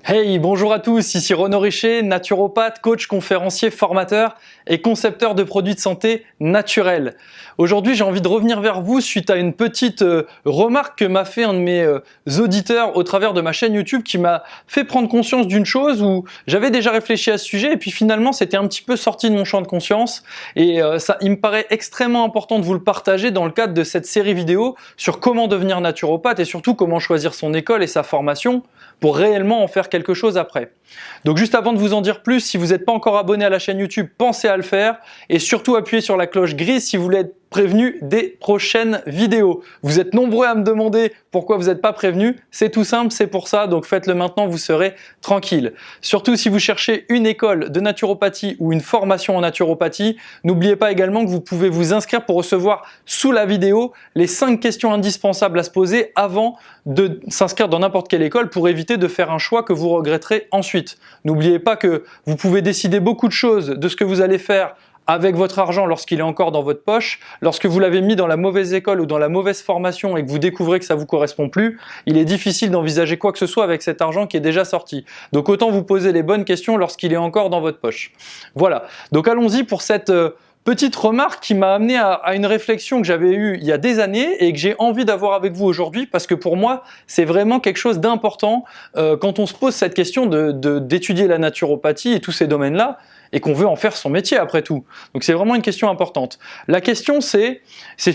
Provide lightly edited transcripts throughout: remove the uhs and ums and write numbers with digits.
Hey, bonjour à tous, ici Renaud Richer, naturopathe, coach, conférencier, formateur et concepteur de produits de santé naturels. Aujourd'hui, j'ai envie de revenir vers vous suite à une petite remarque que m'a fait un de mes auditeurs au travers de ma chaîne YouTube qui m'a fait prendre conscience d'une chose où j'avais déjà réfléchi à ce sujet et puis finalement c'était un petit peu sorti de mon champ de conscience et il me paraît extrêmement important de vous le partager dans le cadre de cette série vidéo sur comment devenir naturopathe et surtout comment choisir son école et sa formation pour réellement en faire quelque chose après. Donc juste avant de vous en dire plus, si vous n'êtes pas encore abonné à la chaîne YouTube, pensez à le faire et surtout appuyez sur la cloche grise si vous voulez être prévenu des prochaines vidéos. Vous êtes nombreux à me demander pourquoi vous n'êtes pas prévenu, c'est tout simple, c'est pour ça, donc faites-le maintenant, vous serez tranquille. Surtout si vous cherchez une école de naturopathie ou une formation en naturopathie, n'oubliez pas également que vous pouvez vous inscrire pour recevoir sous la vidéo les 5 questions indispensables à se poser avant de s'inscrire dans n'importe quelle école pour éviter de faire un choix que vous regretterez ensuite. N'oubliez pas que vous pouvez décider beaucoup de choses de ce que vous allez faire avec votre argent lorsqu'il est encore dans votre poche. Lorsque vous l'avez mis dans la mauvaise école ou dans la mauvaise formation et que vous découvrez que ça vous correspond plus, il est difficile d'envisager quoi que ce soit avec cet argent qui est déjà sorti. Donc autant vous poser les bonnes questions lorsqu'il est encore dans votre poche. Voilà, donc allons-y pour cette petite remarque qui m'a amené à une réflexion que j'avais eue il y a des années et que j'ai envie d'avoir avec vous aujourd'hui parce que pour moi, c'est vraiment quelque chose d'important quand on se pose cette question d'étudier la naturopathie et tous ces domaines-là et qu'on veut en faire son métier après tout. Donc c'est vraiment une question importante. La question c'est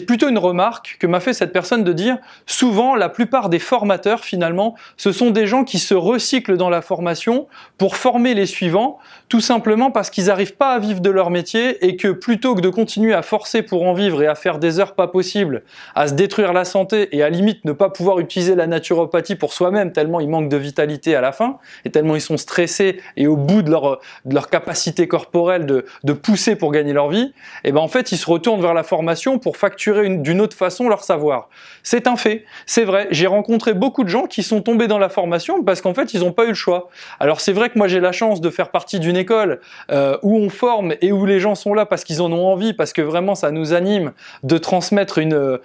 plutôt une remarque que m'a fait cette personne de dire souvent la plupart des formateurs finalement ce sont des gens qui se recyclent dans la formation pour former les suivants tout simplement parce qu'ils n'arrivent pas à vivre de leur métier et que plutôt que de continuer à forcer pour en vivre et à faire des heures pas possibles, à se détruire la santé et à limite ne pas pouvoir utiliser la naturopathie pour soi-même tellement ils manquent de vitalité à la fin et tellement ils sont stressés et au bout de leur capacité corporelle de pousser pour gagner leur vie, et ben en fait ils se retournent vers la formation pour facturer d'une autre façon leur savoir. C'est un fait, c'est vrai, j'ai rencontré beaucoup de gens qui sont tombés dans la formation parce qu'en fait ils n'ont pas eu le choix. Alors c'est vrai que moi j'ai la chance de faire partie d'une école où on forme et où les gens sont là parce qu'ils en ont envie, parce que vraiment ça nous anime de transmettre une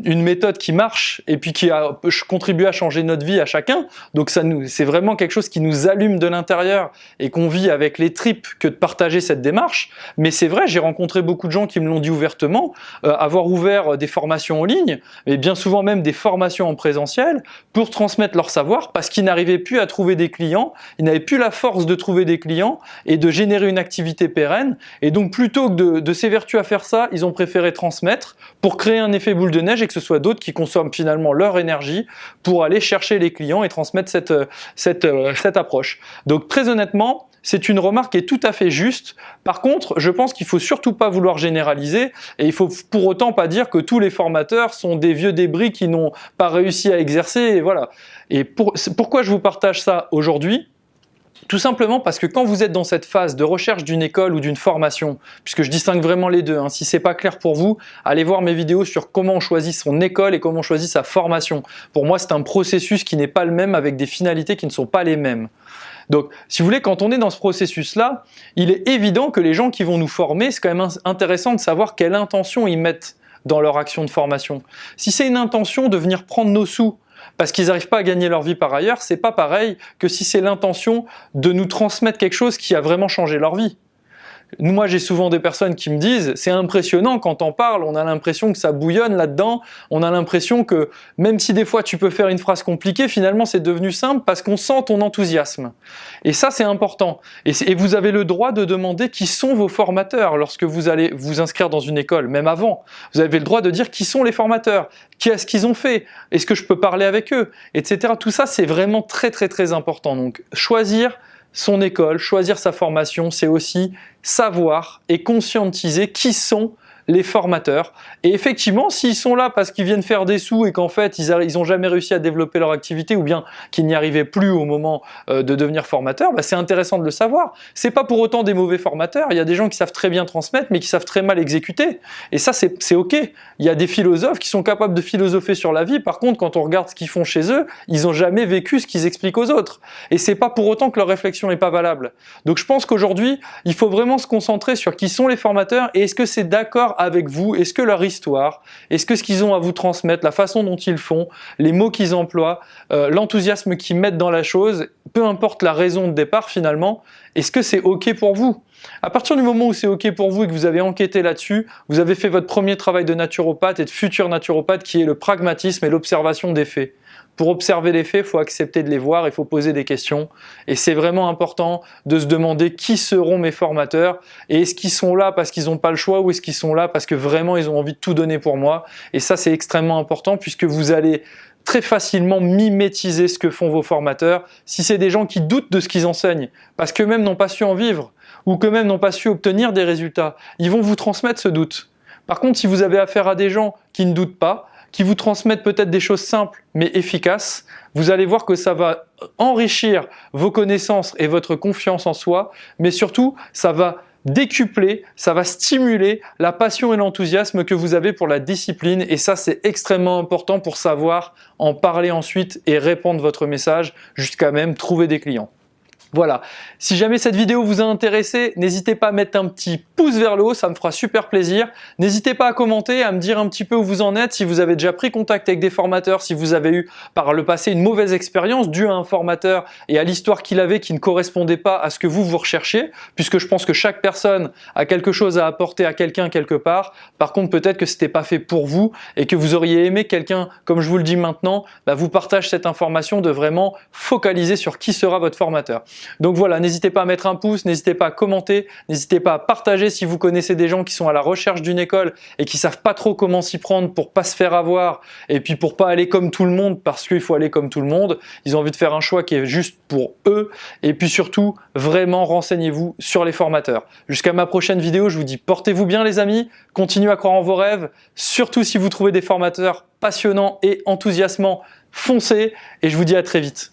méthode qui marche et puis qui a contribué à changer notre vie à chacun. Donc c'est vraiment quelque chose qui nous allume de l'intérieur et qu'on vit avec les tripes que de partager cette démarche. Mais c'est vrai, j'ai rencontré beaucoup de gens qui me l'ont dit ouvertement, avoir ouvert des formations en ligne, et bien souvent même des formations en présentiel pour transmettre leur savoir parce qu'ils n'arrivaient plus à trouver des clients, ils n'avaient plus la force de trouver des clients et de générer une activité pérenne. Et donc plutôt que de s'évertuer à faire ça, ils ont préféré transmettre pour créer un effet boule de neige et que ce soit d'autres qui consomment finalement leur énergie pour aller chercher les clients et transmettre cette approche. Donc très honnêtement, c'est une remarque qui est tout à fait juste. Par contre, je pense qu'il ne faut surtout pas vouloir généraliser et il ne faut pour autant pas dire que tous les formateurs sont des vieux débris qui n'ont pas réussi à exercer. Et voilà. Et pourquoi je vous partage ça aujourd'hui ? Tout simplement parce que quand vous êtes dans cette phase de recherche d'une école ou d'une formation, puisque je distingue vraiment les deux, si c'est pas clair pour vous, allez voir mes vidéos sur comment on choisit son école et comment on choisit sa formation. Pour moi, c'est un processus qui n'est pas le même avec des finalités qui ne sont pas les mêmes. Donc, si vous voulez, quand on est dans ce processus-là, il est évident que les gens qui vont nous former, c'est quand même intéressant de savoir quelle intention ils mettent dans leur action de formation. Si c'est une intention de venir prendre nos sous, parce qu'ils n'arrivent pas à gagner leur vie par ailleurs, c'est pas pareil que si c'est l'intention de nous transmettre quelque chose qui a vraiment changé leur vie. Moi, j'ai souvent des personnes qui me disent « c'est impressionnant quand on parle, on a l'impression que ça bouillonne là-dedans, on a l'impression que même si des fois tu peux faire une phrase compliquée, finalement c'est devenu simple parce qu'on sent ton enthousiasme. » Et ça, c'est important. Et vous avez le droit de demander qui sont vos formateurs lorsque vous allez vous inscrire dans une école, même avant. Vous avez le droit de dire qui sont les formateurs, qu'est-ce qu'ils ont fait, est-ce que je peux parler avec eux, etc. Tout ça, c'est vraiment très très très important. Donc, choisir son école, choisir sa formation, c'est aussi savoir et conscientiser qui sont les formateurs. Et effectivement, s'ils sont là parce qu'ils viennent faire des sous et qu'en fait, ils n'ont jamais réussi à développer leur activité ou bien qu'ils n'y arrivaient plus au moment de devenir formateurs, c'est intéressant de le savoir. C'est pas pour autant des mauvais formateurs. Il y a des gens qui savent très bien transmettre, mais qui savent très mal exécuter. Et ça, c'est OK. Il y a des philosophes qui sont capables de philosopher sur la vie. Par contre, quand on regarde ce qu'ils font chez eux, ils n'ont jamais vécu ce qu'ils expliquent aux autres. Et c'est pas pour autant que leur réflexion n'est pas valable. Donc je pense qu'aujourd'hui, il faut vraiment se concentrer sur qui sont les formateurs et est-ce que c'est d'accord avec vous, est-ce que leur histoire, est-ce que ce qu'ils ont à vous transmettre, la façon dont ils font, les mots qu'ils emploient, l'enthousiasme qu'ils mettent dans la chose, peu importe la raison de départ finalement, est-ce que c'est OK pour vous? À partir du moment où c'est OK pour vous et que vous avez enquêté là-dessus, vous avez fait votre premier travail de naturopathe et de futur naturopathe qui est le pragmatisme et l'observation des faits. Pour observer les faits, il faut accepter de les voir, il faut poser des questions. Et c'est vraiment important de se demander qui seront mes formateurs et est-ce qu'ils sont là parce qu'ils n'ont pas le choix ou est-ce qu'ils sont là parce que vraiment ils ont envie de tout donner pour moi. Et ça, c'est extrêmement important puisque vous allez très facilement mimétiser ce que font vos formateurs si c'est des gens qui doutent de ce qu'ils enseignent parce qu'eux-mêmes n'ont pas su en vivre ou qu'eux-mêmes n'ont pas su obtenir des résultats. Ils vont vous transmettre ce doute. Par contre, si vous avez affaire à des gens qui ne doutent pas, qui vous transmettent peut-être des choses simples mais efficaces, vous allez voir que ça va enrichir vos connaissances et votre confiance en soi, mais surtout, ça va décupler, ça va stimuler la passion et l'enthousiasme que vous avez pour la discipline et ça, c'est extrêmement important pour savoir en parler ensuite et répandre votre message jusqu'à même trouver des clients. Voilà, si jamais cette vidéo vous a intéressé, n'hésitez pas à mettre un petit pouce vers le haut, ça me fera super plaisir. N'hésitez pas à commenter, à me dire un petit peu où vous en êtes, si vous avez déjà pris contact avec des formateurs, si vous avez eu par le passé une mauvaise expérience due à un formateur et à l'histoire qu'il avait qui ne correspondait pas à ce que vous recherchiez, puisque je pense que chaque personne a quelque chose à apporter à quelqu'un quelque part. Par contre, peut-être que c'était pas fait pour vous et que vous auriez aimé quelqu'un, comme je vous le dis maintenant, vous partage cette information de vraiment focaliser sur qui sera votre formateur. Donc voilà, n'hésitez pas à mettre un pouce, n'hésitez pas à commenter, n'hésitez pas à partager si vous connaissez des gens qui sont à la recherche d'une école et qui savent pas trop comment s'y prendre pour pas se faire avoir et puis pour pas aller comme tout le monde parce qu'il faut aller comme tout le monde. Ils ont envie de faire un choix qui est juste pour eux et puis surtout, vraiment renseignez-vous sur les formateurs. Jusqu'à ma prochaine vidéo, je vous dis portez-vous bien les amis, continuez à croire en vos rêves, surtout si vous trouvez des formateurs passionnants et enthousiasmants, foncez et je vous dis à très vite.